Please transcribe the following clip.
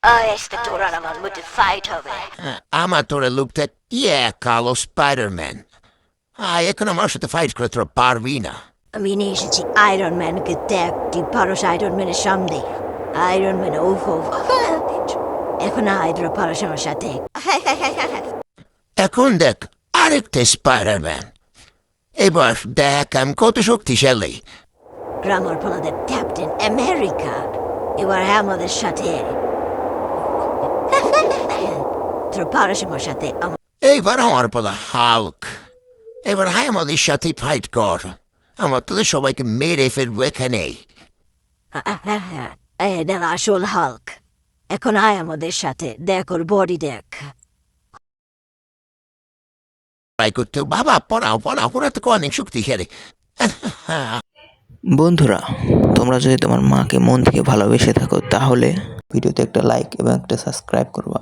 Inspector আমার মধ্যে fight হবে। আমার তোরা লোকটা কালো স্পাইডারম্যান। এখন আমার সাথে ফাইট করে তোরা পারবি না। আমি নিয়ে এসেছি আয়রন ম্যানকে দেখ, তুই পারস আয়রন ম্যানের সামনে। আয়রন ম্যান এখন আয়রন পারস আমার সাথে। এখন দেখ আরেকটা স্পাইডারম্যান। এবার দেখ আমি কত শক্তিশালী। গ্রামার ফলাদের ক্যাপ্টেন আমেরিকা এবার আমাদের সাথে। তোর পারস আমার সাথে। এইবার আমার বলা হাল্ক। এবার আমাদের সাথে ফাইট কর। আমার তোদের সবাইকে মেরে ফেলবো এখানেই। আসল হাল্ক এখন আয় আমাদের সাথে, দেখ ওর বডি দেখ। ট্রাই করতে বাবা পড়াও ওরা তো অনেক শক্তিশালী। বন্ধুরা, তোমরা যদি তোমার মাকে মন থেকে ভালোবেসে থাকো তাহলে ভিডিওতে একটা লাইক এবং একটা সাবস্ক্রাইব করবা।